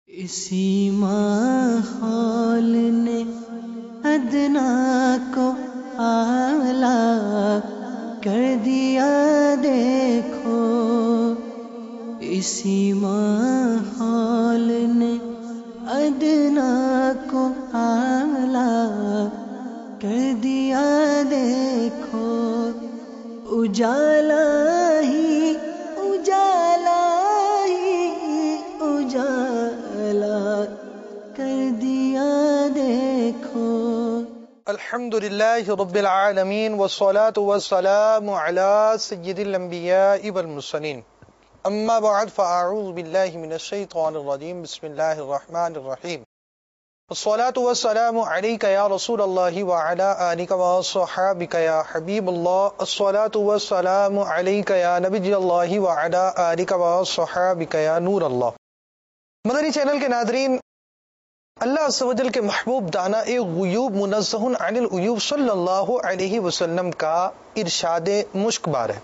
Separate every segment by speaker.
Speaker 1: اسی ماحول نے ادنا کو اعلیٰ کر دیا دیکھو، اسی ماحول نے ادنا کو اعلیٰ کر دیا دیکھو، اجالا ہی اجالا ہی اجالا کر دیا دیکھو۔
Speaker 2: الحمدللہ رب العالمین والصلاة والسلام علی سید الانبیاء والمرسلین، اما بعد فاعوذ باللہ من الشیطان الرجیم، بسم اللہ الرحمن الرحیم۔ الصلاة والسلام علیک یا رسول اللہ وعلی آلک وصحابک یا حبیب اللہ، الصلاة والسلام علیک یا نبی اللہ وعلی آلک وصحابک یا نور اللہ۔ مدنی چینل کے ناظرین، اللہ عز و جل کے محبوب دانا غیوب منزہ عن العیوب صلی اللہ علیہ وسلم کا ارشاد مشک بار ہے،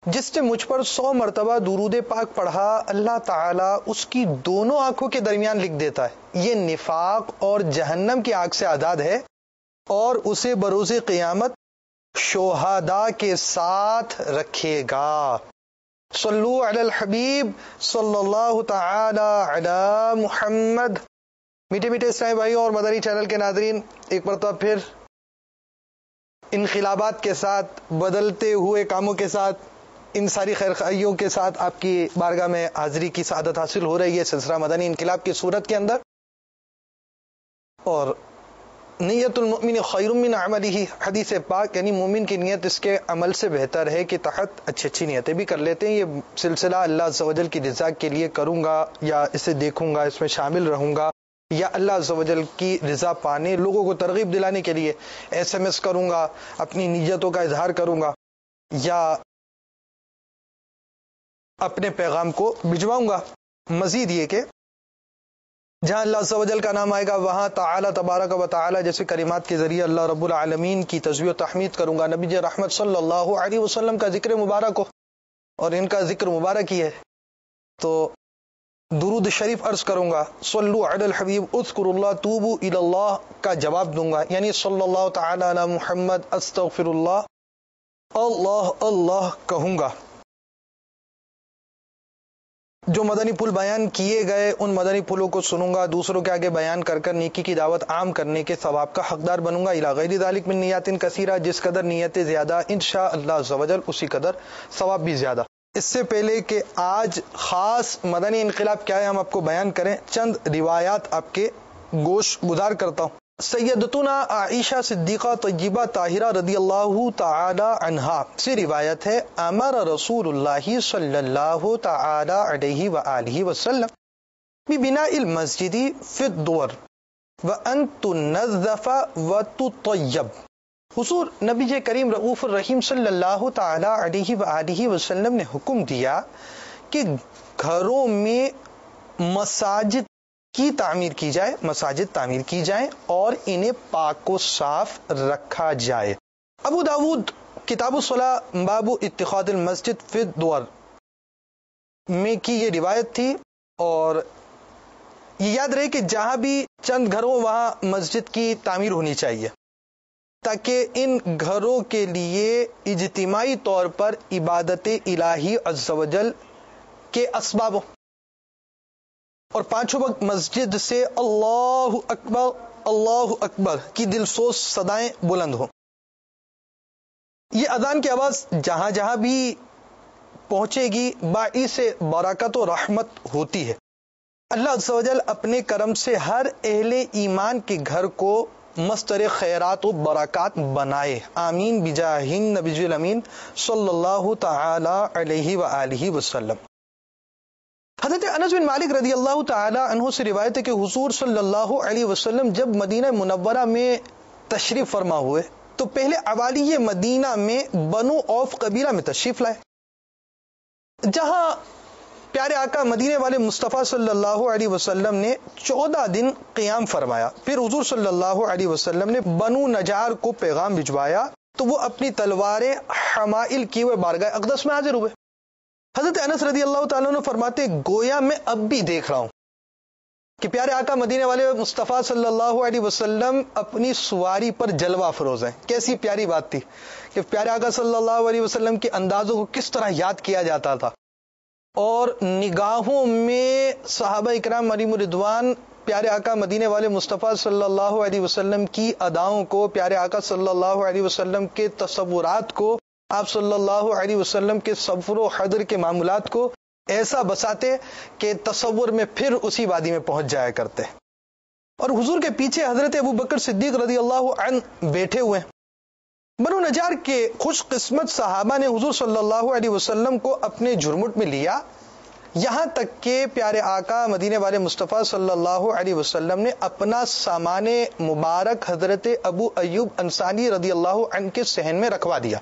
Speaker 2: جس نے مجھ پر 100 مرتبہ درود پاک پڑھا، اللہ تعالیٰ اس کی دونوں آنکھوں کے درمیان لکھ دیتا ہے یہ نفاق اور جہنم کی آگ سے آزاد ہے، اور اسے بروز قیامت شہداء کے ساتھ رکھے گا۔ صلو علی الحبیب صلی اللہ تعالی علی محمد۔ میٹھے میٹھے اسلامی بھائی اور مدنی چینل کے ناظرین، ایک مرتبہ پھر انقلابات کے ساتھ، بدلتے ہوئے کاموں کے ساتھ، ان ساری خیرخواہیوں کے ساتھ آپ کی بارگاہ میں حاضری کی سعادت حاصل ہو رہی ہے سلسلہ مدنی انقلاب کی صورت کے اندر۔ اور نیت المؤمن خیر من عملہ، حدیث پاک یعنی مومن کی نیت اس کے عمل سے بہتر ہے کہ تحت اچھی اچھی نیتیں بھی کر لیتے ہیں۔ یہ سلسلہ اللہ عز و جل کی رضا کے لیے کروں گا، یا اسے دیکھوں گا، اس میں شامل رہوں گا، یا اللہ عز و جل کی رضا پانے، لوگوں کو ترغیب دلانے کے لیے SMS کروں گا، اپنی نیتوں کا اظہار کروں گا، یا اپنے پیغام کو بھجواؤں گا۔ مزید یہ کہ جہاں اللہ عز و جل کا نام آئے گا وہاں تعالی تبارک و تعالی جیسے کلمات کے ذریعے اللہ رب العالمین کی تسبیح و تحمید کروں گا، نبی رحمت صلی اللہ علیہ وسلم کا ذکر مبارک ہو، اور ان کا ذکر مبارک ہی ہے تو درود شریف عرض کروں گا، صلو علی الحبیب اذکر اللہ توبو الی اللہ کا جواب دوں گا، یعنی صلی اللہ تعالی علی محمد استغفر اللہ، اللہ اللہ کہوں گا۔ جو مدنی پھول بیان کیے گئے ان مدنی پھولوں کو سنوں گا، دوسروں کے آگے بیان کر کر نیکی کی دعوت عام کرنے کے ثواب کا حقدار بنوں گا، الی غیر ذالک من نیات کثیرہ، جس قدر نیتیں زیادہ انشاءاللہ عز و جل اسی قدر ثواب بھی زیادہ۔ اس سے پہلے کہ آج خاص مدنی انقلاب کیا ہے ہم آپ کو بیان کریں، چند روایات آپ کے گوش گزار کرتا ہوں۔ سیدتنا عائشہ صدیقہ طیبہ طاہرہ رضی اللہ تعالی عنہا سے روایت ہے، امر رسول اللہ صلی اللہ تعالی علیہ وآلہ وسلم ببناء المسجد فی الدور وان تنظف وتطیب۔ حضور نبی کریم رؤوف الرحیم صلی اللہ تعالی علیہ وآلہ وسلم نے حکم دیا کہ گھروں میں مساجد کی تعمیر کی جائے، مساجد تعمیر کی جائیں اور انہیں پاک و صاف رکھا جائے۔ ابو داود کتاب الصلاۃ باب اتخاذ المسجد فی الدور میں کی یہ روایت تھی، اور یہ یاد رہے کہ جہاں بھی چند گھروں وہاں مسجد کی تعمیر ہونی چاہیے، تاکہ ان گھروں کے لیے اجتماعی طور پر عبادت الہی عز و جل کے اسباب ہوں، اور پانچوں وقت مسجد سے اللہ اکبر کی دلسوز صدائیں بلند ہوں۔ یہ اذان کی آواز جہاں جہاں بھی پہنچے گی باعث برکت و رحمت ہوتی ہے۔ اللہ عز و جل اپنے کرم سے ہر اہل ایمان کے گھر کو مصدر خیرات و برکات بنائے، آمین بجاہ النبی الامین صلی اللہ تعالی علیہ وآلہ وسلم۔ حضرت انس بن مالک رضی اللہ تعالی عنہ سے روایت ہے کہ حضور صلی اللہ علیہ وسلم جب مدینہ منورہ میں تشریف فرما ہوئے تو پہلے اوالی مدینہ میں بنو اوف قبیلہ میں تشریف لائے، جہاں پیارے آقا مدینے والے مصطفیٰ صلی اللہ علیہ وسلم نے 14 دن قیام فرمایا۔ پھر حضور صلی اللہ علیہ وسلم نے بنو نجار کو پیغام بھجوایا تو وہ اپنی تلواریں حمائل کیے ہوئے بارگاہ اقدس میں حاضر ہوئے۔ حضرت انس رضی اللہ تعالیٰ عنہ فرماتے، گویا میں اب بھی دیکھ رہا ہوں کہ پیارے آقا مدینے والے مصطفیٰ صلی اللہ علیہ وسلم اپنی سواری پر جلوہ افروز ہیں. کیسی پیاری بات تھی کہ پیارے آقا صلی اللہ علیہ وسلم کے اندازوں کو کس طرح یاد کیا جاتا تھا، اور نگاہوں میں صحابہ اکرام علیہم رضوان پیارے آقا مدینے والے مصطفیٰ صلی اللہ علیہ وسلم کی اداؤں کو، پیارے آقا صلی اللہ علیہ وسلم کے تصورات کو، آپ صلی اللہ علیہ وسلم کے صبر و حضر کے معمولات کو ایسا بساتے کہ تصور میں پھر اسی وادی میں پہنچ جایا کرتے. اور حضور کے پیچھے حضرت ابو بکر صدیق رضی اللہ عنہ بیٹھے ہوئے ہیں. بنو نجار کے خوش قسمت صحابہ نے حضور صلی اللہ علیہ وسلم کو اپنے جھرمٹ میں لیا، یہاں تک کہ پیارے آقا مدینے والے مصطفیٰ صلی اللہ علیہ وسلم نے اپنا سامان مبارک حضرت ابو ایوب انصاری رضی اللہ عنہ کے صحن میں رکھوا دیا.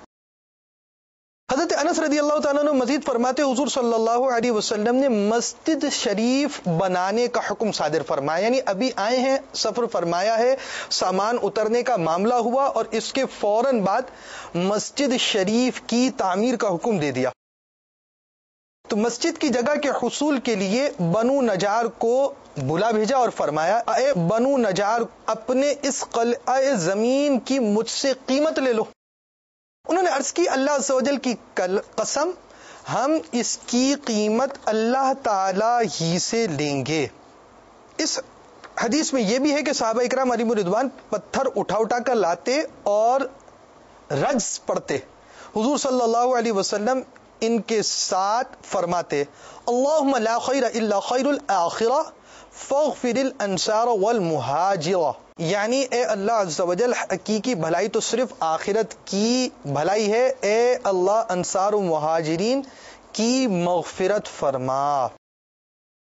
Speaker 2: حضرت انس رضی اللہ تعالیٰ عنہ مزید فرماتے حضور صلی اللہ علیہ وسلم نے مسجد شریف بنانے کا حکم صادر فرمایا، یعنی ابھی آئے ہیں، سفر فرمایا ہے، سامان اترنے کا معاملہ ہوا اور اس کے فوراً بعد مسجد شریف کی تعمیر کا حکم دے دیا. تو مسجد کی جگہ کے حصول کے لیے بنو نجار کو بلا بھیجا اور فرمایا، اے بنو نجار، اپنے اس قلعہ زمین کی مجھ سے قیمت لے لو. انہوں نے عرض کی، اللہ عز و جل کی قسم، ہم اس کی قیمت اللہ تعالی ہی سے لیں گے. اس حدیث میں یہ بھی ہے کہ صحابہ اکرام علیہم رضوان پتھر اٹھا اٹھا کر لاتے اور رجز پڑھتے. حضور صلی اللہ علیہ وسلم ان کے ساتھ فرماتے، اللہم لا خیر الا خیر الاخرہ فاغفر الانصار والمہاجرہ، یعنی اے اللہ عز و جل، حقیقی بھلائی تو صرف آخرت کی بھلائی ہے، اے اللہ انصار و مہاجرین کی مغفرت فرما.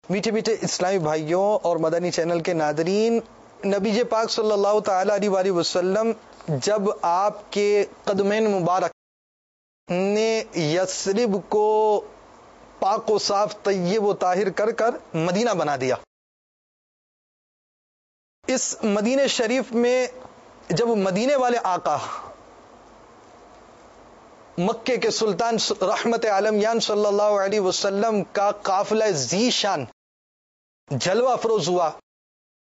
Speaker 2: میٹھے میٹھے اسلامی بھائیوں اور مدنی چینل کے ناظرین، نبی پاک صلی اللہ تعالی علیہ وآلہ وسلم جب آپ کے قدمین مبارک نے یثرب کو پاک و صاف طیب و طاہر کر کر مدینہ بنا دیا، اس مدینہ شریف میں جب مدینے والے آقا مکے کے سلطان رحمت عالمیان صلی اللہ علیہ وسلم کا قافلہ ذی شان جلوہ افروز ہوا،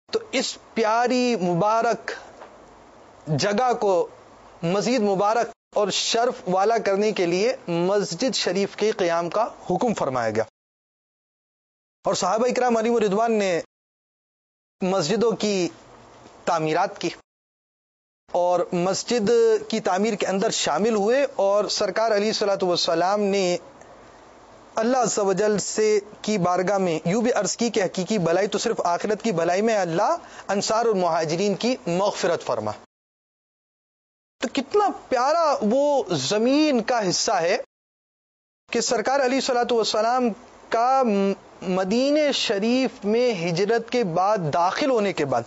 Speaker 2: تو اس پیاری مبارک جگہ کو مزید مبارک اور شرف والا کرنے کے لیے مسجد شریف کے قیام کا حکم فرمایا گیا. اور صحابہ اکرام علیہم رضوان نے مسجدوں کی تعمیرات کی اور مسجد کی تعمیر کے اندر شامل ہوئے، اور سرکار علیہ الصلوۃ والسلام نے اللہ عز و جل سے کی بارگاہ میں یوں بھی عرض کی کہ حقیقی بھلائی تو صرف آخرت کی بھلائی میں اللہ انصار اور مہاجرین کی مغفرت فرما. تو کتنا پیارا وہ زمین کا حصہ ہے کہ سرکار علیہ الصلوۃ والسلام کا مدینہ شریف میں ہجرت کے بعد داخل ہونے کے بعد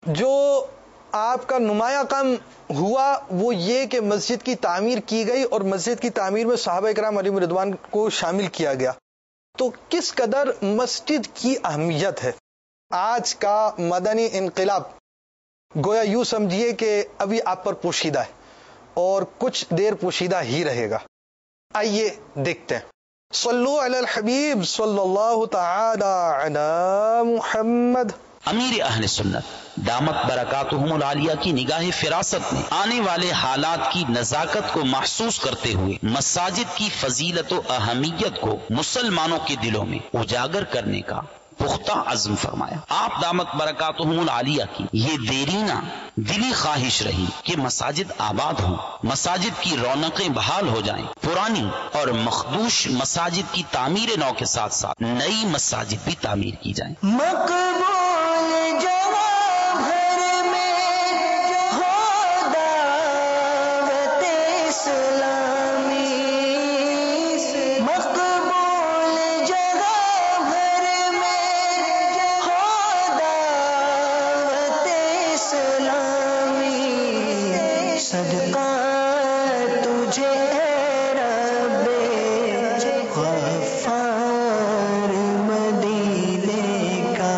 Speaker 2: جو آپ کا نمایاں کام ہوا وہ یہ کہ مسجد کی تعمیر کی گئی، اور مسجد کی تعمیر میں صحابہ اکرام علیہم رضوان کو شامل کیا گیا. تو کس قدر مسجد کی اہمیت ہے. آج کا مدنی انقلاب گویا یوں سمجھیے کہ ابھی آپ پر پوشیدہ ہے اور کچھ دیر پوشیدہ ہی رہے گا. آئیے دیکھتے ہیں. صلو علی الحبیب صلی اللہ تعالی علی محمد.
Speaker 3: امیر اہل سنت دامت برکاتہم العالیہ کی نگاہ فراست میں آنے والے حالات کی نزاکت کو محسوس کرتے ہوئے مساجد کی فضیلت و اہمیت کو مسلمانوں کے دلوں میں اجاگر کرنے کا پختہ عزم فرمایا. آپ دامت برکاتہم العالیہ کی یہ دیرینہ دلی خواہش رہی کہ مساجد آباد ہوں، مساجد کی رونقیں بحال ہو جائیں، پرانی اور مخدوش مساجد کی تعمیر نو کے ساتھ ساتھ نئی مساجد بھی تعمیر کی جائیں.
Speaker 1: مقبول جواب بھر میں ہو دعوت اسلامی، مقبول جگہ بھر میں ہو دعوت اسلامی، صدقہ تجھے رب غفار مدینے کا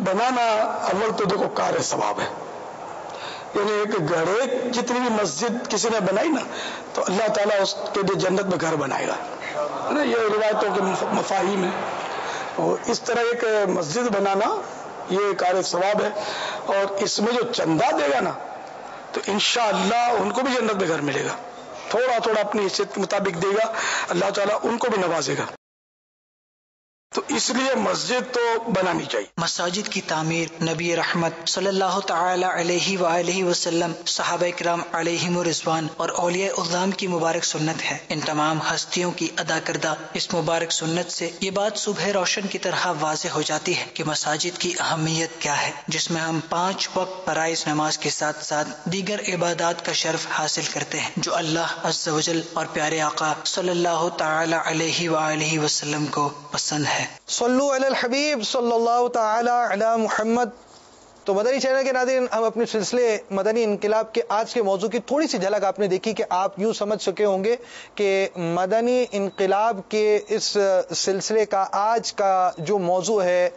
Speaker 4: بنانا اول تو دیکھو کار ثواب ہے، یعنی ایک گھڑے جتنی بھی مسجد کسی نے بنائی نا تو اللہ تعالیٰ اس کے لیے جنت میں گھر بنائے گا نا، یہ روایتوں کے مفاہیم ہیں. اور اس طرح ایک مسجد بنانا یہ کار ثواب ہے، اور اس میں جو چندہ دے گا نا تو انشاءاللہ ان کو بھی جنت میں گھر ملے گا، تھوڑا تھوڑا اپنی حیثیت کے مطابق دے گا، اللہ تعالیٰ ان کو بھی نوازے گا. تو اس لیے مسجد تو بنانی چاہیے.
Speaker 5: مساجد کی تعمیر نبی رحمت صلی اللہ تعالی علیہ وآلہ وسلم، صحابہ کرام علیہم رضوان اور اولیاء اعظام کی مبارک سنت ہے. ان تمام ہستیوں کی ادا کردہ اس مبارک سنت سے یہ بات صبح روشن کی طرح واضح ہو جاتی ہے کہ مساجد کی اہمیت کیا ہے، جس میں ہم 5 وقت فرائض نماز کے ساتھ ساتھ دیگر عبادات کا شرف حاصل کرتے ہیں جو اللہ عز و جل اور پیارے آقا صلی اللہ تعالی علیہ وآلہ وسلم کو پسند ہے.
Speaker 2: صلو علی الحبیب صلی اللہ تعالی علی محمد. تو مدنی چینل کے ناظرین، ہم اپنے سلسلے مدنی انقلاب کے آج کے موضوع کی تھوڑی سی جھلک آپ نے دیکھی کہ آپ یوں سمجھ سکے ہوں گے کہ مدنی انقلاب کے اس سلسلے کا آج کا جو موضوع ہے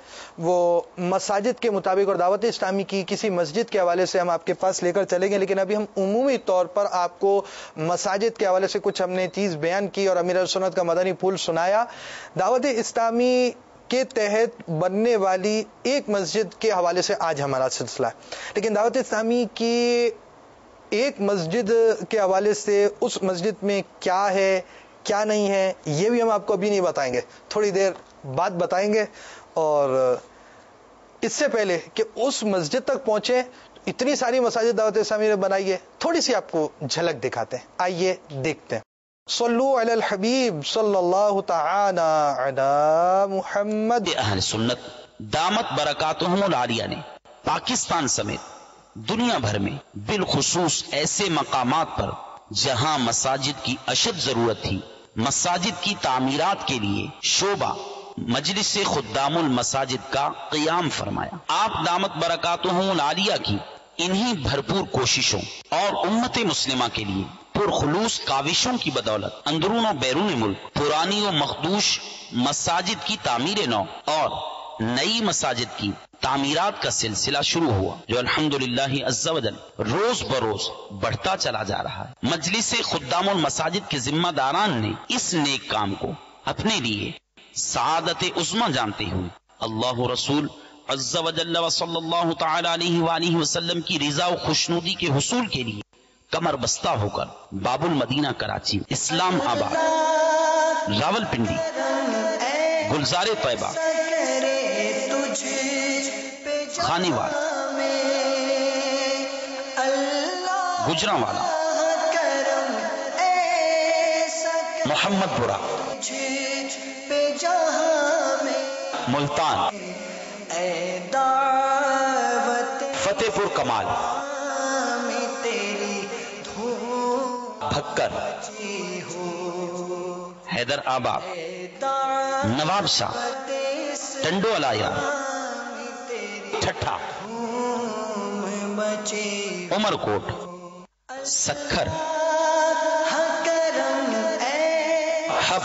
Speaker 2: وہ مساجد کے مطابق اور دعوت اسلامی کی کسی مسجد کے حوالے سے ہم آپ کے پاس لے کر چلیں گے، لیکن ابھی ہم عمومی طور پر آپ کو مساجد کے حوالے سے کچھ ہم نے چیز بیان کی اور امیر سنت کا مدنی پھول سنایا. دعوت اسلامی کے تحت بننے والی ایک مسجد کے حوالے سے آج ہمارا سلسلہ ہے، لیکن دعوت اسلامی کی ایک مسجد کے حوالے سے اس مسجد میں کیا ہے کیا نہیں ہے یہ بھی ہم آپ کو ابھی نہیں بتائیں گے، تھوڑی دیر بعد بتائیں گے. اور اس سے پہلے کہ اس مسجد تک پہنچے، اتنی ساری مساجد دعوت اسلامی نے بنائی ہے، تھوڑی سی آپ کو جھلک دکھاتے ہیں، آئیے دیکھتے ہیں. صلو علی الحبیب صلی اللہ تعالی علی محمد.
Speaker 3: اہل سنت دامت برکاتہم العالیہ نے پاکستان سمیت دنیا بھر میں بالخصوص ایسے مقامات پر جہاں مساجد کی اشد ضرورت تھی، مساجد کی تعمیرات کے لیے شعبہ مجلس خدام المساجد کا قیام فرمایا. آپ دامت برکاتہم العالیہ کی انہی بھرپور کوششوں اور امت مسلمہ کے لیے پرخلوص کاوشوں کی بدولت اندرون و بیرون ملک پرانی و مخدوش مساجد کی تعمیر نو اور نئی مساجد کی تعمیرات کا سلسلہ شروع ہوا، جو الحمدللہ عز و جل روز بروز بڑھتا چلا جا رہا ہے. مجلس خدام المساجد کے ذمہ داران نے اس نیک کام کو اپنے لیے سعادت عظمی جانتے ہوئے اللہ رسول عز و جل و صلی اللہ تعالی علیہ وآلہ وسلم کی رضا و خوشنودی کے حصول کے لیے کمر بستہ ہو کر باب المدینہ کراچی، اسلام آباد، راول پنڈی، گلزار طیبہ، خانیوال، گجرانوالا، محمد پورہ، ملتان، فتح پور کمال، بھکر، حیدر آباد، نواب شاہ، ٹنڈو الایا، ٹھٹھا، عمر کوٹ، سکھر، حب،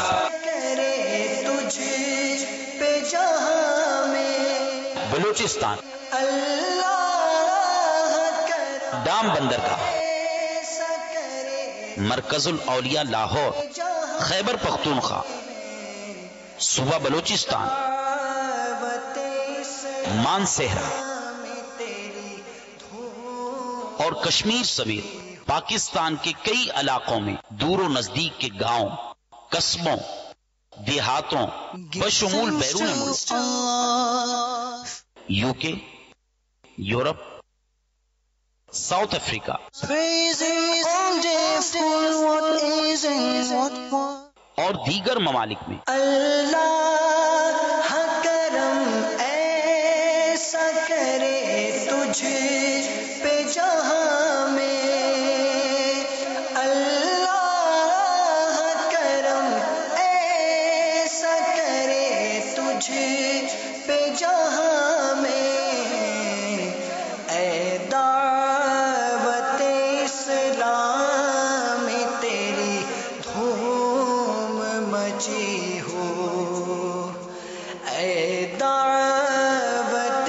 Speaker 3: بلوچستان، ڈام بندرگاہ، مرکز الاولیاء لاہور، خیبر پختونخوا، صوبہ بلوچستان، مانسہرہ اور کشمیر سمیت پاکستان کے کئی علاقوں میں دور و نزدیک کے گاؤں، قصبوں، دیہاتوں بشمول بیرون ملک، یو کے، یورپ، ساؤتھ افریقہ اور دیگر ممالک میں
Speaker 1: اللہ کرم ایسا کرے تجھ پہ جہاں میں، اللہ کرم ایسا کرے تجھ پہ جہاں میں، اے دعوت اسلام تیری دھوم مچی ہو، اے دعوت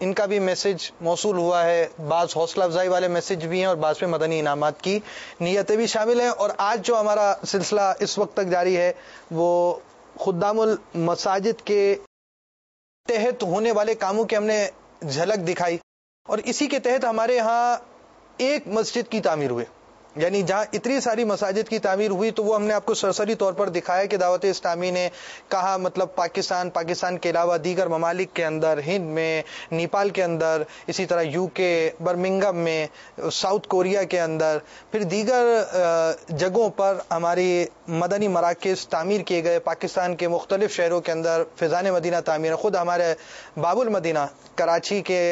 Speaker 2: ان کا بھی میسج موصول ہوا ہے، بعض حوصلہ افزائی والے میسج بھی ہیں اور بعض میں مدنی انعامات کی نیتیں بھی شامل ہیں. اور آج جو ہمارا سلسلہ اس وقت تک جاری ہے وہ خدام المساجد کے تحت ہونے والے کاموں کی ہم نے جھلک دکھائی، اور اسی کے تحت ہمارے ہاں ایک مسجد کی تعمیر ہوئی. یعنی جہاں اتنی ساری مساجد کی تعمیر ہوئی تو وہ ہم نے آپ کو سرسری طور پر دکھایا کہ دعوت اسلامی نے کہا، مطلب پاکستان کے علاوہ دیگر ممالک کے اندر، ہند میں، نیپال کے اندر، اسی طرح یو کے برمنگم میں، ساؤتھ کوریا کے اندر، پھر دیگر جگہوں پر ہماری مدنی مراکز تعمیر کیے گئے. پاکستان کے مختلف شہروں کے اندر فیضان مدینہ تعمیر، خود ہمارے باب المدینہ کراچی کے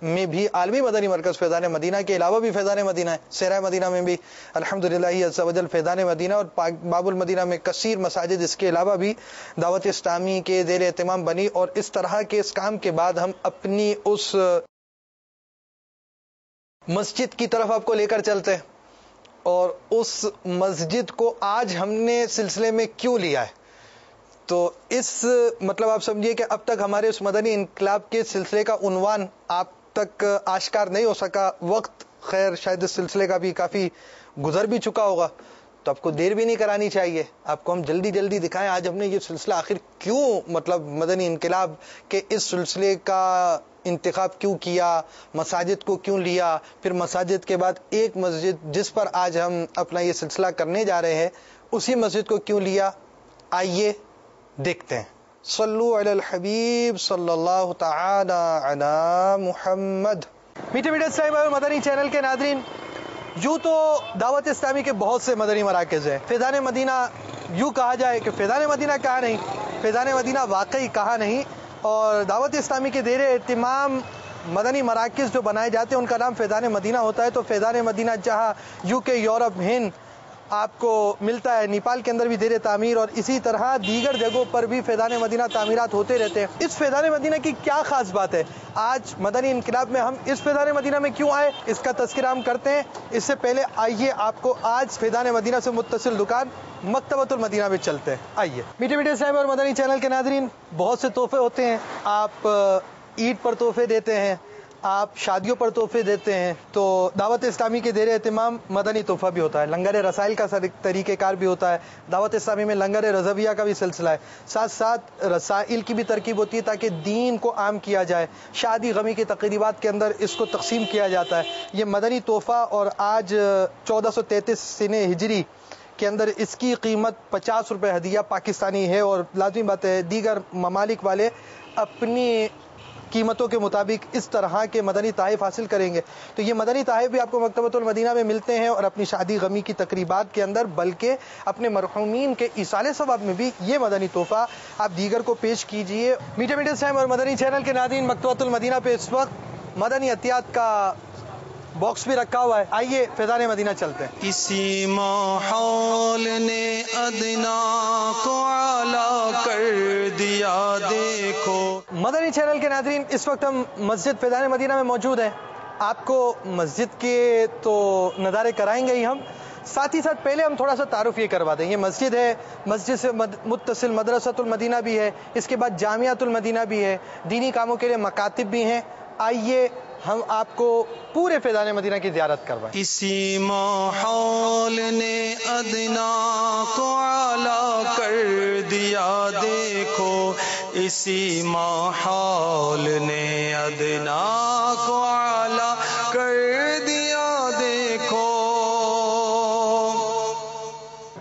Speaker 2: میں بھی عالمی مدنی مرکز فیضان مدینہ کے علاوہ بھی فیضان مدینہ ہے. سیرہ مدینہ میں بھی الحمدللہ عز و جل فیضان مدینہ، اور باب المدینہ میں کثیر مساجد اس کے علاوہ بھی دعوت اسلامی کے زیر اہتمام بنی. اور اس طرح کے اس کام کے بعد ہم اپنی اس مسجد کی طرف آپ کو لے کر چلتے ہیں، اور اس مسجد کو آج ہم نے سلسلے میں کیوں لیا ہے. تو اس مطلب آپ سمجھیے کہ اب تک ہمارے اس مدنی انقلاب کے سلسلے کا عنوان آپ تک آشکار نہیں ہو سکا. وقت خیر شاید اس سلسلے کا بھی کافی گزر بھی چکا ہوگا، تو آپ کو دیر بھی نہیں کرانی چاہیے، آپ کو ہم جلدی جلدی دکھائیں آج ہم نے یہ سلسلہ آخر کیوں، مطلب مدنی انقلاب کے اس سلسلے کا انتخاب کیوں کیا، مساجد کو کیوں لیا، پھر مساجد کے بعد ایک مسجد جس پر آج ہم اپنا یہ سلسلہ کرنے جا رہے ہیں اسی مسجد کو کیوں لیا. آئیے دیکھتے ہیں. صلو علی الحبیب صلی اللہ تعالی علی محمد. میٹھے میٹھے اسلامی بھائی مدنی چینل کے ناظرین، یوں تو دعوت اسلامی کے بہت سے مدنی مراکز ہیں. فیضان مدینہ یوں کہا جائے کہ فیضان مدینہ کہا نہیں، فیضان مدینہ واقعی کہا نہیں، اور دعوت اسلامی کے زیر اہتمام مدنی مراکز جو بنائے جاتے ہیں ان کا نام فیضان مدینہ ہوتا ہے. تو فیضان مدینہ جہاں یو کے، یورپ، ہند آپ کو ملتا ہے، نیپال کے اندر بھی زیر تعمیر، اور اسی طرح دیگر جگہوں پر بھی فیضان مدینہ تعمیرات ہوتے رہتے ہیں. اس فیضان مدینہ کی کیا خاص بات ہے؟ آج مدنی انقلاب میں ہم اس فیضان مدینہ میں کیوں آئے، اس کا تذکرہ ہم کرتے ہیں. اس سے پہلے آئیے آپ کو آج فیضان مدینہ سے متصل دکان مکتبۃ المدینہ میں چلتے ہیں. آئیے. میٹھے میٹھے صاحب اور مدنی چینل کے ناظرین، بہت سے تحفے ہوتے ہیں. آپ عید پر تحفے دیتے ہیں، آپ شادیوں پر تحفے دیتے ہیں، تو دعوت اسلامی کے زیر اہتمام مدنی تحفہ بھی ہوتا ہے. لنگر رسائل کا طریقہ کار بھی ہوتا ہے. دعوت اسلامی میں لنگر رضویہ کا بھی سلسلہ ہے، ساتھ ساتھ رسائل کی بھی ترکیب ہوتی ہے تاکہ دین کو عام کیا جائے. شادی غمی کے تقریبات کے اندر اس کو تقسیم کیا جاتا ہے. یہ مدنی تحفہ، اور آج 1433 سنہ ہجری کے اندر اس کی قیمت 50 روپے ہدیہ پاکستانی ہے، اور لازمی بات ہے دیگر ممالک والے اپنی قیمتوں کے مطابق اس طرح کے مدنی تحائف حاصل کریں گے. تو یہ مدنی تحائف بھی آپ کو مکتبۃ المدینہ میں ملتے ہیں، اور اپنی شادی غمی کی تقریبات کے اندر، بلکہ اپنے مرحومین کے ایصال ثواب میں بھی یہ مدنی تحفہ آپ دیگر کو پیش کیجئے. میٹھے میٹھے اسلام اور مدنی چینل کے ناظرین، مکتبۃ المدینہ پہ اس وقت مدنی عطیات کا باکس بھی رکھا ہوا ہے. آئیے فیضان مدینہ چلتے ہیں.
Speaker 1: اسی ماحول نے ادنا کو اعلیٰ کر دیا دیکھو.
Speaker 2: مدنی چینل کے ناظرین، اس وقت ہم مسجد فیضان مدینہ میں موجود ہیں. آپ کو مسجد کے تو نظارے کرائیں گے ہی ہم، ساتھ ہی ساتھ پہلے ہم تھوڑا سا تعارف یہ کروا دیں. یہ مسجد ہے، مسجد سے متصل مدرسۃ المدینہ بھی ہے، اس کے بعد جامعۃ المدینہ بھی ہے، دینی کاموں کے لیے مکاتب بھی ہیں. آئیے ہم آپ کو پورے فیضان مدینہ کی زیارت کروائیں.
Speaker 1: اسی ماحول نے ادنا کو اعلیٰ کر دیا دیکھو. اسی ماحول نے ادنا کو اعلیٰ کر دیا دیکھو.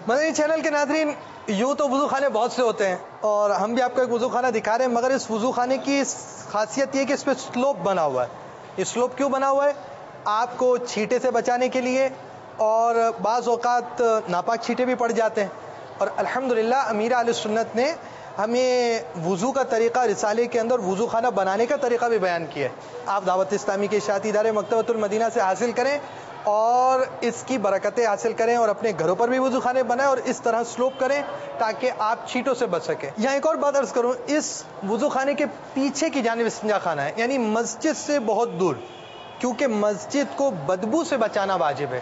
Speaker 2: مدنی چینل کے ناظرین، یوں تو وضو خانے بہت سے ہوتے ہیں، اور ہم بھی آپ کو ایک وضو خانہ دکھا رہے ہیں، مگر اس وضو خانے کی خاصیت یہ کہ اس پہ سلوپ بنا ہوا ہے. یہ سلوپ کیوں بنا ہوا ہے؟ آپ کو چھینٹے سے بچانے کے لیے، اور بعض اوقات ناپاک چھینٹے بھی پڑ جاتے ہیں. اور الحمدللہ امیر اہل سنت نے ہمیں وضو کا طریقہ رسالے کے اندر وضو خانہ بنانے کا طریقہ بھی بیان کیا ہے. آپ دعوت اسلامی کے اشاعتی ادارے مکتبۃ المدینہ سے حاصل کریں اور اس کی برکتیں حاصل کریں، اور اپنے گھروں پر بھی وضو خانے بنائیں اور اس طرح سلوپ کریں تاکہ آپ چھینٹوں سے بچ سکیں. یہاں ایک اور بات عرض کروں، اس وضو خانے کے پیچھے کی جانب استنجا خانہ ہے، یعنی مسجد سے بہت دور، کیونکہ مسجد کو بدبو سے بچانا واجب ہے.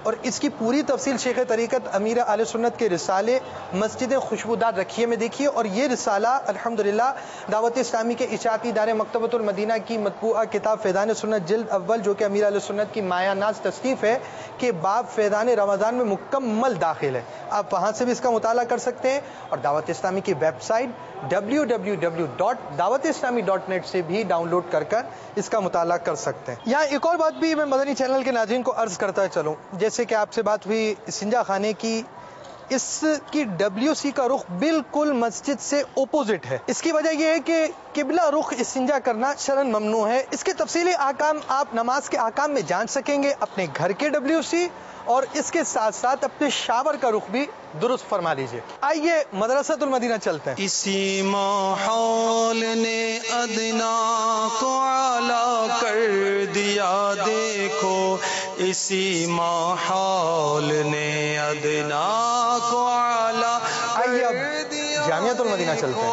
Speaker 2: اور اس کی پوری تفصیل شیخ طریقت امیر اہل سنت کے رسالے مسجد خوشبودار رکھیے میں دیکھیے. اور یہ رسالہ الحمدللہ دعوت اسلامی کے اشاعتی ادارے مکتبۃ المدینہ کی مطبوعہ کتاب فیضان سنت جلد اول، جو کہ امیر اہل سنت کی مایہ ناز تصنیف ہے، کہ باب فیضان رمضان میں مکمل داخل ہے. آپ وہاں سے بھی اس کا مطالعہ کر سکتے ہیں، اور دعوت اسلامی کی ویب سائٹ www.dawat-islami.net سے بھی ڈاؤن لوڈ کر اس کا مطالعہ کر سکتے ہیں. یہاں ایک اور بات بھی میں مدنی چینل کے ناظرین کو عرض کرتا چلوں، جیسے کہ آپ سے بات ہوئی استنجا خانے کی، اس کی WC کا رخ بالکل مسجد سے اپوزٹ ہے. اس کی وجہ یہ ہے کہ قبلہ رخ استنجا کرنا شرعاً ممنوع ہے. اس کے تفصیلی احکام آپ نماز کے احکام میں جان سکیں گے، اپنے گھر کے WC اور اس کے ساتھ ساتھ اپنے شاور کا رخ بھی درست فرما لیجئے. آئیے مدرسۃ المدینہ چلتے ہیں.
Speaker 1: اسی ماحول نے ادنا کو اعلیٰ کر دیا دیکھو، اسی ماحول نے ادنا کو اعلیٰ
Speaker 2: آئیے اب جامعۃ المدینہ چلتے ہیں.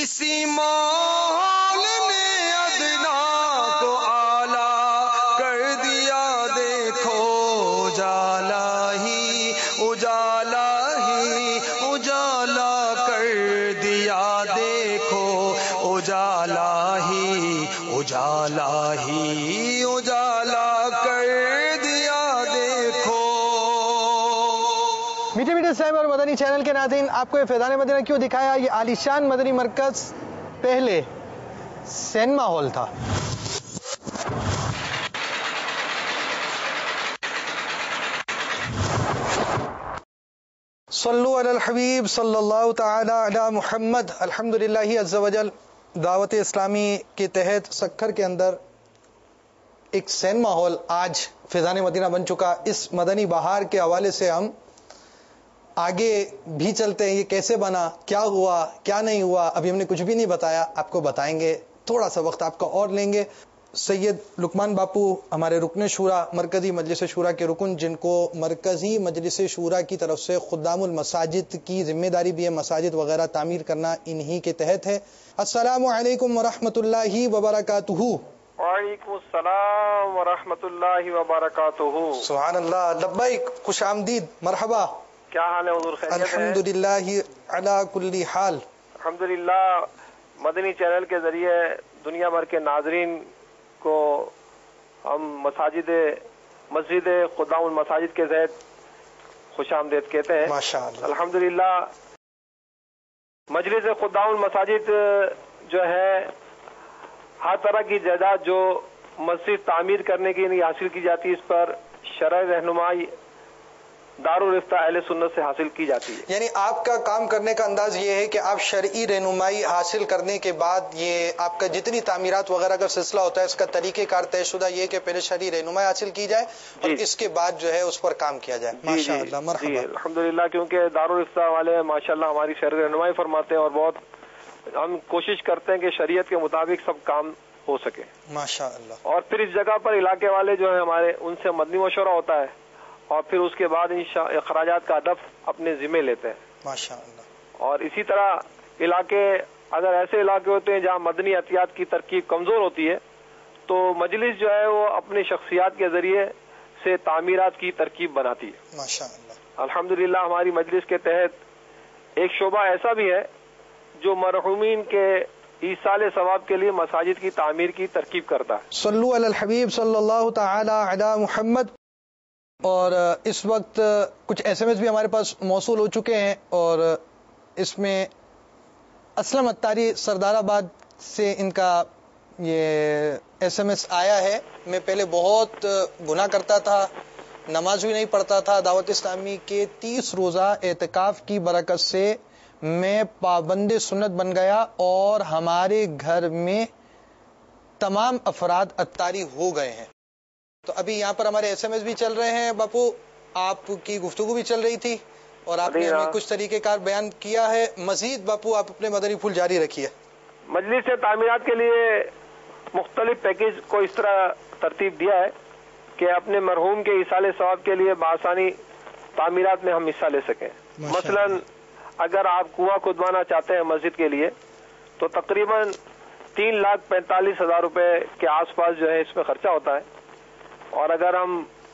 Speaker 1: اسی ماحول نے ادنا کو اعلیٰ کر دیا دیکھو، اجالا ہی اجالا ہی اجالا کر دیا دیکھو، اجالا ہی اجالا ہی اجالا کر دیا دیکھو.
Speaker 2: میٹھے میٹھے اسلام اور مدنی چینل کے ناظرین، آپ کو یہ فیضان مدینہ کیوں دکھایا؟ یہ عالیشان مدنی مرکز پہلے سینما ہال تھا. صلو علی الحبیب صلی اللہ تعالی علی محمد. الحمدللہ عز وجل دعوت اسلامی کے تحت سکھر کے اندر ایک سینما ہال آج فیضان مدینہ بن چکا. اس مدنی بہار کے حوالے سے ہم آگے بھی چلتے ہیں. یہ کیسے بنا، کیا ہوا، کیا نہیں ہوا، ابھی ہم نے کچھ بھی نہیں بتایا، آپ کو بتائیں گے. تھوڑا سا وقت آپ کا اور لیں گے. سید لقمان باپو ہمارے رکن شورا، مرکزی مجلس شورا کے رکن، جن کو مرکزی مجلس شورا کی طرف سے خدام المساجد کی ذمہ داری بھی ہے، مساجد وغیرہ تعمیر کرنا انہی کے تحت ہے. السلام علیکم ورحمۃ اللہ وبرکاتہ.
Speaker 6: وعلیکم السلام ورحمۃ اللہ وبرکاتہ.
Speaker 2: سبحان اللہ. لبیک، خوش آمدید، مرحبا.
Speaker 6: کیا حال ہے حضور؟ خیریت ہے؟
Speaker 2: الحمدللہ علی کل حال.
Speaker 6: الحمدللہ. مدنی چینل کے ذریعے دنیا بھر کے ناظرین کو ہم مسجد خدام المساجد کے تحت خوش آمدید کہتے ہیں.
Speaker 2: ماشاءاللہ.
Speaker 6: الحمدللہ. مجلس خدام المساجد جو ہے ہر طرح کی جائیداد جو مسجد تعمیر کرنے کے لیے حاصل کی جاتی ہے، اس پر شرعی رہنمائی دارالفتہ اہل سنت سے حاصل کی جاتی ہے.
Speaker 2: یعنی آپ کا کام کرنے کا انداز یہ ہے کہ آپ شرعی رہنمائی حاصل کرنے کے بعد یہ آپ کا جتنی تعمیرات وغیرہ کا سلسلہ ہوتا ہے، اس کا طریقہ کار طے شدہ یہ کہ پہلے شرعی رہنمائی حاصل کی جائے اور اس کے بعد جو ہے اس پر کام کیا جائے. ماشاءاللہ. مرحبا.
Speaker 6: الحمدللہ. کیونکہ دارالفتہ والے ماشاءاللہ ہماری شرعی رہنمائی فرماتے ہیں اور بہت ہم کوشش کرتے ہیں کہ شریعت کے مطابق سب کام ہو سکے.
Speaker 2: ماشاءاللہ.
Speaker 6: اور پھر اس جگہ پر علاقے والے جو ہیں ہمارے، ان سے مدنی مشورہ ہوتا ہے اور پھر اس کے بعد اخراجات کا ہدف اپنے ذمہ لیتے ہیں.
Speaker 2: ماشاءاللہ.
Speaker 6: اور اسی طرح علاقے، اگر ایسے علاقے ہوتے ہیں جہاں مدنی احتیاط کی ترکیب کمزور ہوتی ہے، تو مجلس جو ہے وہ اپنی شخصیات کے ذریعے سے تعمیرات کی ترکیب بناتی ہے.
Speaker 2: ماشاءاللہ.
Speaker 6: الحمدللہ. ہماری مجلس کے تحت ایک شعبہ ایسا بھی ہے جو مرحومین کے ایصال ثواب کے لیے مساجد کی تعمیر کی ترکیب کرتا ہے.
Speaker 2: صلو علی الحبیب صلی اللہ تعالی علی محمد. اور اس وقت کچھ SMS بھی ہمارے پاس موصول ہو چکے ہیں، اور اس میں اسلم اتاری سردار آباد سے ان کا یہ SMS آیا ہے. میں پہلے بہت گناہ کرتا تھا، نماز بھی نہیں پڑھتا تھا. دعوت اسلامی کے 30 روزہ اعتکاف کی برکت سے میں پابند سنت بن گیا اور ہمارے گھر میں تمام افراد اتاری ہو گئے ہیں. تو ابھی یہاں پر ہمارے SMS بھی چل رہے ہیں. باپو آپ کی گفتگو بھی چل رہی تھی اور آپ نے ہمیں کچھ طریقہ کار بیان کیا ہے. مزید باپو آپ اپنے مدنی پھول جاری رکھیے.
Speaker 6: مجلس سے تعمیرات کے لیے مختلف پیکیج کو اس طرح ترتیب دیا ہے کہ اپنے مرحوم کے ایصال ثواب کے لیے بآسانی تعمیرات میں ہم حصہ لے سکیں. مثلا اگر آپ کنواں کھدوانا چاہتے ہیں مسجد کے لیے تو تقریباً 3,45,000 روپے کے آس پاس جو ہے اس میں خرچہ ہوتا ہے. اور اگر ہم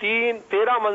Speaker 6: 13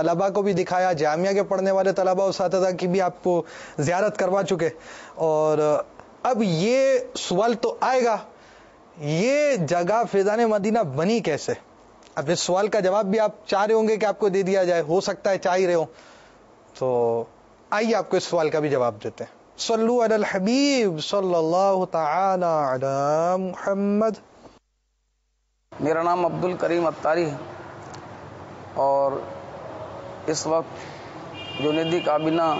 Speaker 2: طلبہ کو بھی دکھایا, جامعہ کے پڑھنے والے طلبہ و اساتذہ کی بھی آپ کو زیارت کروا چکے, اور اب یہ سوال تو آئے گا, یہ جگہ فیضان مدینہ بنی کیسے؟ اب اس سوال کا جواب بھی آپ چاہ رہے ہوں گے کہ آپ کو دے دیا جائے, ہو سکتا ہے چاہ ہی رہے ہو, تو آئیے آپ کو اس سوال کا بھی جواب دیتے ہیں. صلو علی الحبیب صلی اللہ تعالی علی محمد.
Speaker 7: میرا نام عبد الکریم اتاری ہے, اور اس وقت جنیدی کابینہ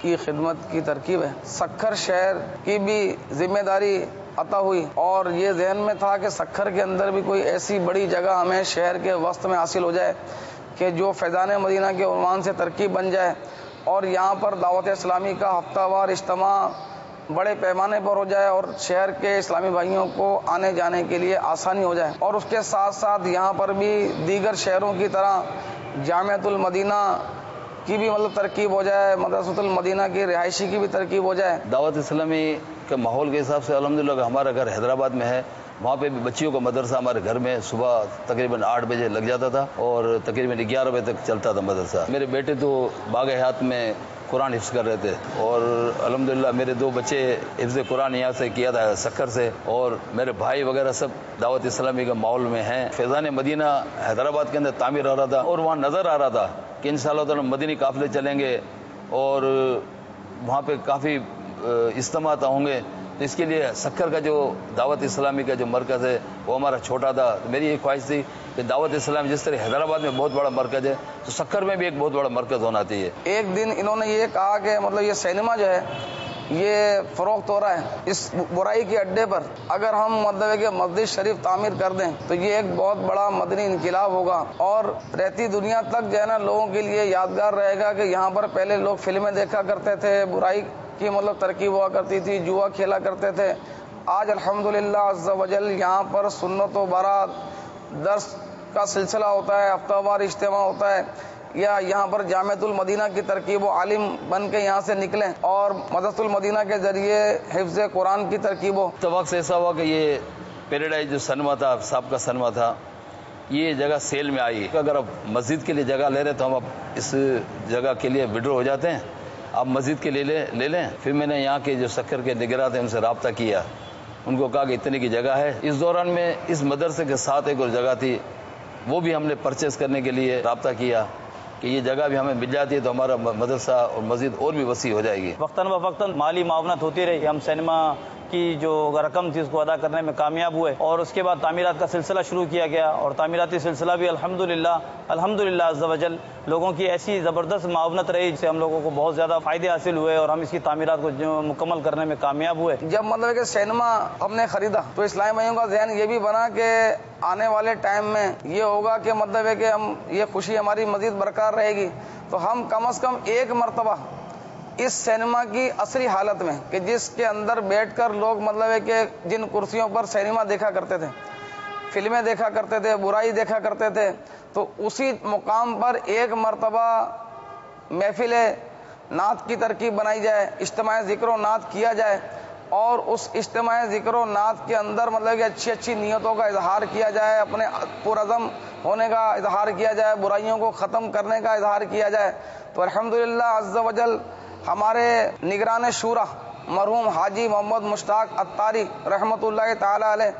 Speaker 7: کی خدمت کی ترکیب ہے. سکھر شہر کی بھی ذمہ داری عطا ہوئی, اور یہ ذہن میں تھا کہ سکھر کے اندر بھی کوئی ایسی بڑی جگہ ہمیں شہر کے وسط میں حاصل ہو جائے کہ جو فیضان مدینہ کے عنوان سے ترکیب بن جائے, اور یہاں پر دعوت اسلامی کا ہفتہ وار اجتماع بڑے پیمانے پر ہو جائے, اور شہر کے اسلامی بھائیوں کو آنے جانے کے لیے آسانی ہو جائے. اور اس کے ساتھ ساتھ یہاں پر بھی دیگر شہروں کی طرح جامعۃ المدینہ کی بھی ترکیب ہو جائے, مدرسۃ المدینہ کی رہائشی کی بھی ترکیب ہو جائے.
Speaker 8: دعوت اسلامی کے ماحول کے حساب سے الحمدللہ ہمارا گھر حیدرآباد میں ہے, وہاں پہ بھی بچیوں کا مدرسہ ہمارے گھر میں صبح تقریباً 8 بجے لگ جاتا تھا اور تقریباً 11 بجے تک چلتا تھا مدرسہ. میرے بیٹے تو باغ حیات میں قرآن حفظ کر رہے تھے, اور الحمدللہ میرے 2 بچے حفظ قرآن یہاں سے کیا تھا سکھر سے, اور میرے بھائی وغیرہ سب دعوت اسلامی کا ماحول میں ہیں. فیضان مدینہ حیدرآباد کے اندر تعمیر ہو رہا تھا, اور وہاں نظر آ رہا تھا کہ انشاءاللہ تعالی مدنی قافلے چلیں گے اور وہاں پہ کافی اجتماعات ہوں گے. تو اس کے لیے سکھر کا جو دعوت اسلامی کا جو مرکز ہے وہ ہمارا چھوٹا تھا. میری یہ خواہش تھی کہ دعوت اسلامی جس طرح حیدرآباد میں بہت بڑا مرکز ہے تو سکھر میں بھی ایک بہت بڑا مرکز ہونا چاہیے.
Speaker 7: ایک دن انہوں نے یہ کہا کہ یہ سینما جو ہے یہ فروخت ہو رہا ہے, اس برائی کے اڈے پر اگر ہم کہ مسجد شریف تعمیر کر دیں تو یہ ایک بہت بڑا مدنی انقلاب ہوگا, اور رہتی دنیا تک جو ہے نا لوگوں کے لیے یادگار رہے گا کہ یہاں پر پہلے لوگ فلمیں دیکھا کرتے تھے, برائی کی ترکیب ہوا کرتی تھی, جوا کھیلا کرتے تھے. آج الحمدللہ عز و جل یہاں پر سنت و برات درس کا سلسلہ ہوتا ہے, ہفتہ وار اجتماع ہوتا ہے, یا یہاں پر جامعۃ المدینہ کی ترکیب و عالم بن کے یہاں سے نکلیں اور مدرسۃ المدینہ کے ذریعے حفظ قرآن کی ترکیب ہو.
Speaker 8: اتفاق سے ایسا ہوا کہ یہ پیراڈائز جو سنما تھا, صاحب کا سنما تھا, یہ جگہ سیل میں آئی. اگر اب مسجد کے لیے جگہ لے رہے تو ہم اب اس جگہ کے لیے وڈرو ہو جاتے ہیں, آپ مسجد کے لیے لے لیں. پھر میں نے یہاں کے جو سکھر کے نگراں تھے ان سے رابطہ کیا, ان کو کہا کہ اتنے کی جگہ ہے. اس دوران میں اس مدرسے کے ساتھ ایک اور جگہ تھی, وہ بھی ہم نے پرچیز کرنے کے لیے رابطہ کیا کہ یہ جگہ بھی ہمیں مل جاتی ہے تو ہمارا مدرسہ اور مسجد اور بھی وسیع ہو جائے گی.
Speaker 9: وقتاً فوقتاً مالی معاونت ہوتی رہی, ہم سینما کی جو رقم تھی اس کو ادا کرنے میں کامیاب ہوئے, اور اس کے بعد تعمیرات کا سلسلہ شروع کیا گیا, اور تعمیراتی سلسلہ بھی الحمدللہ عز و جل لوگوں کی ایسی زبردست معاونت رہی جس سے ہم لوگوں کو بہت زیادہ فائدے حاصل ہوئے, اور ہم اس کی تعمیرات کو مکمل کرنے میں کامیاب ہوئے.
Speaker 7: جب کہ سینما ہم نے خریدا تو اسلامی بھائیوں کا ذہن یہ بھی بنا کہ آنے والے ٹائم میں یہ ہوگا کہ کہ ہم یہ خوشی ہماری مزید برقرار رہے گی, تو ہم کم از کم ایک مرتبہ اس سینما کی عصری حالت میں کہ جس کے اندر بیٹھ کر لوگ کہ جن کرسیوں پر سینما دیکھا کرتے تھے, فلمیں دیکھا کرتے تھے, برائی دیکھا کرتے تھے, تو اسی مقام پر ایک مرتبہ محفل نعت کی ترکیب بنائی جائے, اجتماع ذکر و نعت کیا جائے, اور اس اجتماع ذکر و نعت کے اندر کہ اچھی نیتوں کا اظہار کیا جائے, اپنے پرعزم ہونے کا اظہار کیا جائے, برائیوں کو ختم کرنے کا اظہار کیا جائے. تو الحمدللہ عز و جل ہمارے نگران شورا مرحوم حاجی محمد مشتاق اتاری رحمۃ اللہ تعالی علیہ,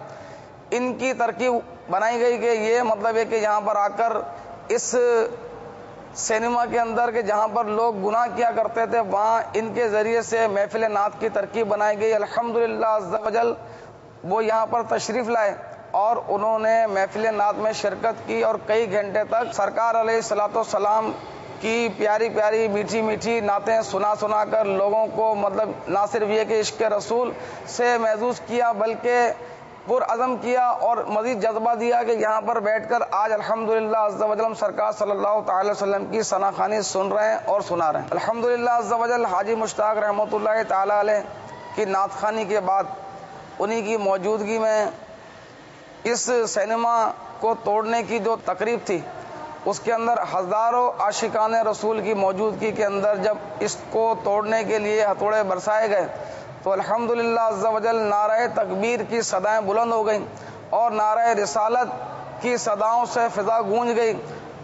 Speaker 7: ان کی ترکیب بنائی گئی کہ یہ کہ یہاں پر آ کر اس سینما کے اندر کہ جہاں پر لوگ گناہ کیا کرتے تھے وہاں ان کے ذریعے سے محفل نعت کی ترکیب بنائی گئی. الحمدللہ عز و جل وہ یہاں پر تشریف لائے اور انہوں نے محفل نعت میں شرکت کی, اور کئی گھنٹے تک سرکار علیہ الصلوۃ والسلام کی پیاری پیاری میٹھی میٹھی نعتیں سنا کر لوگوں کو نہ صرف یہ کہ عشق رسول سے محظوظ کیا بلکہ پرعزم کیا, اور مزید جذبہ دیا کہ یہاں پر بیٹھ کر آج الحمدللہ عز و جل سرکار صلی اللہ تعالی وسلم کی ثنا خوانی سن رہے ہیں اور سنا رہے ہیں. الحمدللہ عز و جل حاجی مشتاق رحمۃ اللہ تعالی علیہ کی نعت خوانی کے بعد انہی کی موجودگی میں اس سینما کو توڑنے کی جو تقریب تھی اس کے اندر ہزاروں عاشقان رسول کی موجودگی کے اندر جب اس کو توڑنے کے لیے ہتھوڑے برسائے گئے تو الحمدللہ عز و جل نعرہ تکبیر کی صدائیں بلند ہو گئیں, اور نعرہ رسالت کی صداؤں سے فضا گونج گئی,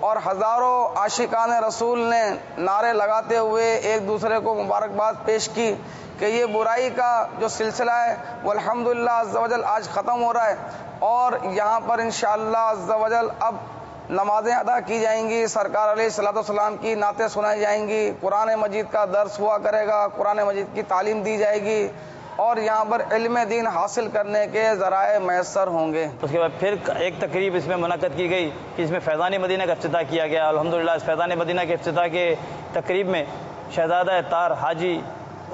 Speaker 7: اور ہزاروں عاشقان رسول نے نعرے لگاتے ہوئے ایک دوسرے کو مبارکباد پیش کی کہ یہ برائی کا جو سلسلہ ہے وہ الحمدللہ عز و جل آج ختم ہو رہا ہے، اور یہاں پر انشاءاللہ عز و جل اب نمازیں ادا کی جائیں گی، سرکار علیہ الصلوۃ والسلام کی نعتیں سنائی جائیں گی، قرآن مجید کا درس ہوا کرے گا، قرآن مجید کی تعلیم دی جائے گی، اور یہاں پر علم دین حاصل کرنے کے ذرائع میسر ہوں گے۔
Speaker 9: اس کے بعد پھر ایک تقریب اس میں منعقد کی گئی کہ اس میں فیضان مدینہ کا افتتاح کیا گیا۔ الحمدللہ اس فیضان مدینہ کے افتتاح کے تقریب میں شہزادہ تار حاجی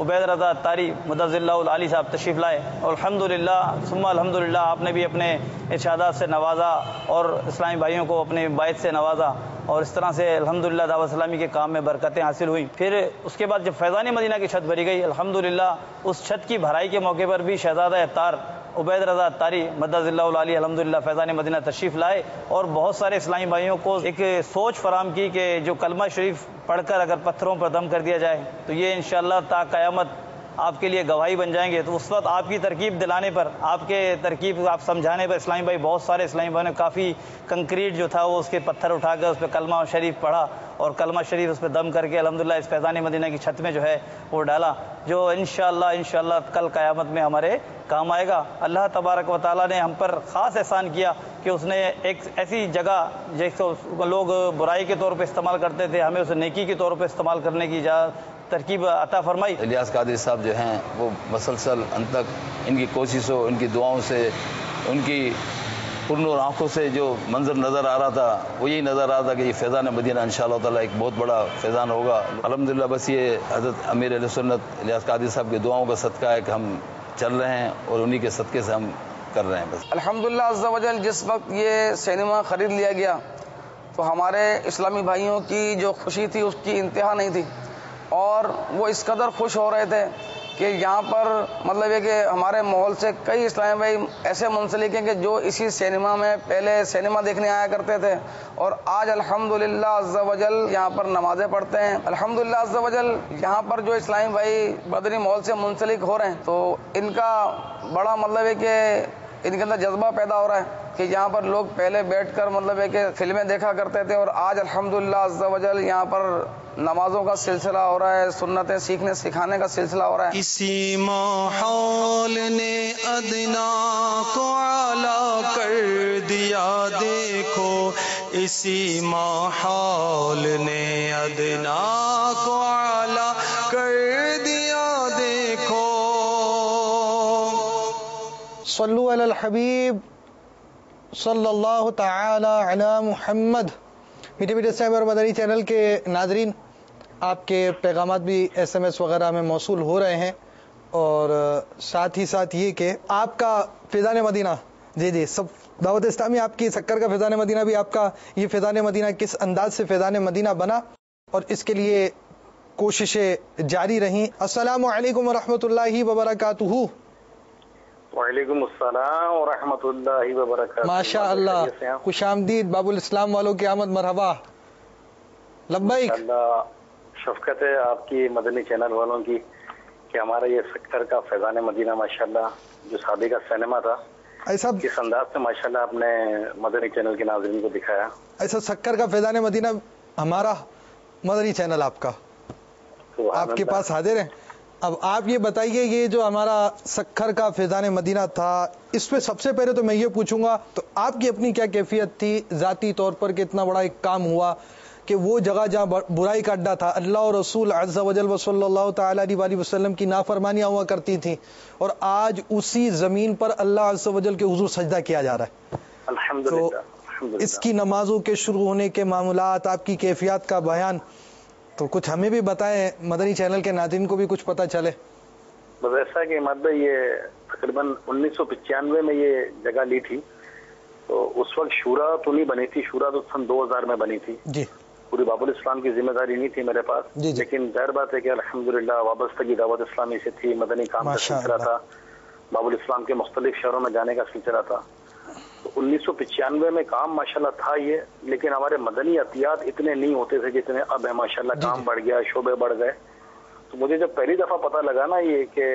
Speaker 9: عبید رضا تاری مدظ اللہ العالی صاحب تشریف لائے، اور الحمدللہ ثم الحمدللہ آپ نے بھی اپنے ارشادات سے نوازا اور اسلامی بھائیوں کو اپنے بیت سے نوازا، اور اس طرح سے الحمدللہ دعوت اسلامی کے کام میں برکتیں حاصل ہوئیں۔ پھر اس کے بعد جب فیضان مدینہ کی چھت بھری گئی، الحمدللہ اس چھت کی بھرائی کے موقع پر بھی شہزادہ تار عبید رضا تاری مدظ اللہ العالی الحمدللہ فیضان مدینہ تشریف لائے، اور بہت سارے اسلامی بھائیوں کو ایک سوچ فراہم کی کہ جو کلمہ شریف پڑھ کر اگر پتھروں پر دم کر دیا جائے تو یہ انشاءاللہ تا قیامت آپ کے لیے گواہی بن جائیں گے۔ تو اس وقت آپ کی ترکیب دلانے پر، آپ کے ترکیب آپ سمجھانے پر اسلامی بھائی، بہت سارے اسلامی بھائیوں نے کافی کنکریٹ جو تھا وہ اس کے پتھر اٹھا کر اس پہ کلمہ شریف پڑھا اور کلمہ شریف اس پہ دم کر کے الحمدللہ اس فیضان مدینہ کی چھت میں جو ہے وہ ڈالا، جو انشاءاللہ کل قیامت میں ہمارے کام آئے گا۔ اللہ تبارک و تعالیٰ نے ہم پر خاص احسان کیا کہ اس نے ایک ایسی جگہ جس کو لوگ برائی کے طور پہ استعمال کرتے تھے، ہمیں اسے نیکی کے طور پہ استعمال کرنے کی ترکیب عطا فرمائی۔
Speaker 8: الیاس قادری صاحب جو ہیں وہ مسلسل انت تک ان کی کوششوں، ان کی دعاؤں سے، ان کی پرنور آنکھوں سے جو منظر نظر آ رہا تھا وہ یہی نظر آ رہا تھا کہ یہ فیضان مدینہ انشاءاللہ تعالیٰ ایک بہت بڑا فیضان ہوگا۔ الحمدللہ بس یہ حضرت امیر اہل سنت الیاس قادری صاحب کی دعاؤں کا صدقہ ہے کہ ہم چل رہے ہیں اور انہی کے صدقے سے ہم کر رہے ہیں۔ بس
Speaker 7: الحمدللہ عز و جل جس وقت یہ سینما خرید لیا گیا تو ہمارے اسلامی بھائیوں کی جو خوشی تھی اس کی انتہا نہیں تھی، اور وہ اس قدر خوش ہو رہے تھے کہ یہاں پر مطلب یہ کہ ہمارے ماحول سے کئی اسلامی بھائی ایسے منسلک ہیں کہ جو اسی سینما میں پہلے سینما دیکھنے آیا کرتے تھے، اور آج الحمدللہ عز و جل یہاں پر نمازیں پڑھتے ہیں۔ الحمدللہ عز و جل یہاں پر جو اسلامی بھائی مدنی ماحول سے منسلک ہو رہے ہیں تو ان کا بڑا مطلب ہے کہ ان کے اندر جذبہ پیدا ہو رہا ہے کہ یہاں پر لوگ پہلے بیٹھ کر مطلب ہے کہ فلمیں دیکھا کرتے تھے، اور آج الحمدللہ عز و جل یہاں پر نمازوں کا سلسلہ ہو رہا ہے، سنتیں سیکھنے سکھانے کا سلسلہ ہو رہا ہے۔
Speaker 1: اسی ماحول نے ادنا کو اعلیٰ کر دیا دیکھو، اسی ماحول نے ادنا کو اعلیٰ کر دیا دیکھو۔
Speaker 2: صلو علی الحبیب صلی اللہ تعالی علی محمد۔ میٹھے میٹھے اسلام اور مدنی چینل کے ناظرین، آپ کے پیغامات بھی ایس ایم ایس وغیرہ میں موصول ہو رہے ہیں، اور ساتھ ہی ساتھ یہ کہ آپ کا فیضان مدینہ، جی سب دعوت اسلامی آپ کی سکر کا فیضان مدینہ بھی آپ کا، یہ فیضان مدینہ کس انداز سے فیضان مدینہ بنا اور اس کے لیے کوششیں جاری رہیں۔ السلام علیکم ورحمۃ اللہ وبرکاتہ۔
Speaker 10: وعلیکم السلام ورحمۃ اللہ وبرکاتہ۔
Speaker 2: ماشاء اللہ، خوش آمدید باب الاسلام والوں کی آمد، مرحبا، لبیک۔
Speaker 10: اللہ شفقت ہے آپ کی مدنی چینل والوں کی کہ ہمارا یہ سکر کا فیضان مدینہ ماشاءاللہ جو شادی کا سینما تھا،
Speaker 2: ایسا
Speaker 10: اس انداز سے ماشاءاللہ آپ نے مدنی چینل کے ناظرین کو دکھایا۔
Speaker 2: ایسا سکر کا فیضان مدینہ ہمارا مدنی چینل آپ کا، آپ کے پاس حاضر ہیں۔ اب آپ یہ بتائیے، یہ جو ہمارا سکر کا فیضان مدینہ تھا، اس پہ سب سے پہلے تو میں یہ پوچھوں گا تو آپ کی اپنی کیا کیفیت تھی ذاتی طور پر کہ اتنا بڑا ایک کام ہوا کہ وہ جگہ جہاں برائی کا اڈا تھا، اللہ اور رسول عز و جل صلی اللہ تعالی علیہ وسلم کی نافرمانیاں ہوا کرتی تھیں، اور آج اسی زمین پر اللہ عز و جل کے حضور سجدہ کیا جا رہا ہے۔
Speaker 10: الحمدللہ
Speaker 2: اس کی نمازوں کے شروع ہونے کے معاملات، آپ کی کیفیات کا بیان، تو کچھ ہمیں بھی بتائیں، مدنی چینل کے ناظرین کو بھی کچھ پتہ چلے۔
Speaker 10: بس ایسا کہ مادہ یہ تقریباً 1995 میں یہ جگہ لی تھی، تو اس وقت شورا تو نہیں بنی تھی، شورا تو سن 2000 میں بنی تھی
Speaker 2: جی،
Speaker 10: پوری باب الاسلام کی ذمہ داری نہیں تھی میرے پاس،
Speaker 2: جی جی،
Speaker 10: لیکن ظاہر بات ہے کہ الحمدللہ وابستگی دعوت اسلامی سے تھی، مدنی کام کا سلسلہ تھا، باب الاسلام کے مختلف شہروں میں جانے کا سلسلہ تھا۔ تو 1995 میں کام ماشاءاللہ تھا یہ، لیکن ہمارے مدنی عطیات اتنے نہیں ہوتے تھے جتنے اب ہے ماشاءاللہ، کام بڑھ گیا، شعبے بڑھ گئے۔ تو مجھے جب پہلی دفعہ پتہ لگا نا یہ کہ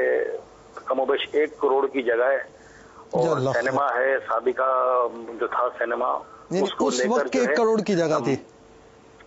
Speaker 10: کم و بیش 1 کروڑ کی جگہ ہے اور سینما ہے، سابقہ جو تھا سینما، اس کو لے کر
Speaker 2: 1 کروڑ کی جگہ تھی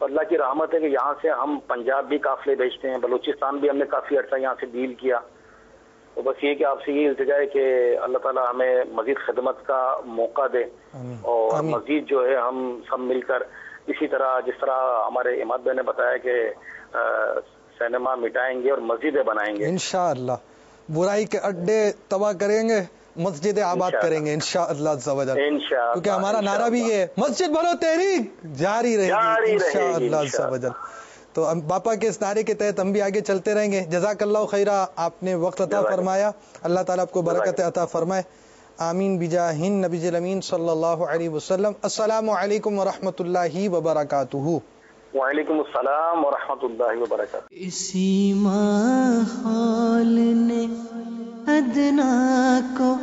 Speaker 10: اللہ کی رحمت ہے کہ یہاں سے ہم پنجاب بھی قافلے بھیجتے ہیں، بلوچستان بھی ہم نے کافی عرصہ یہاں سے ڈیل کیا. تو بس یہ کہ آپ سے یہ التجا ہے کہ اللہ تعالیٰ ہمیں مزید خدمت کا موقع دے اور مزید جو ہے ہم سب مل کر اسی طرح جس طرح ہمارے اماد بھائی نے بتایا کہ سینما مٹائیں گے اور مسجدیں بنائیں گے
Speaker 2: انشاءاللہ. برائی کے اڈے تباہ کریں گے، مسجدیں آباد کریں گے انشاءاللہ عز و جل. کیونکہ ہمارا نعرہ بھی یہ ہے، مسجد بنو تحریک جاری رہے گی انشاءاللہ عز و جل. تو باپا کے اس نعرے کے تحت ہم بھی آگے چلتے رہیں گے. جزاک اللہ خیرہ، آپ نے وقت عطا فرمایا، اللہ تعالیٰ آپ کو برکت عطا فرمائے. آمین بجاہ نبی الامین صلی اللہ علیہ وسلم. السلام علیکم ورحمۃ اللہ وبرکاتہ.
Speaker 10: وعلیکم السلام ورحمۃ اللہ وبرکاتہ.
Speaker 11: اسی ماحول نے ادنا کو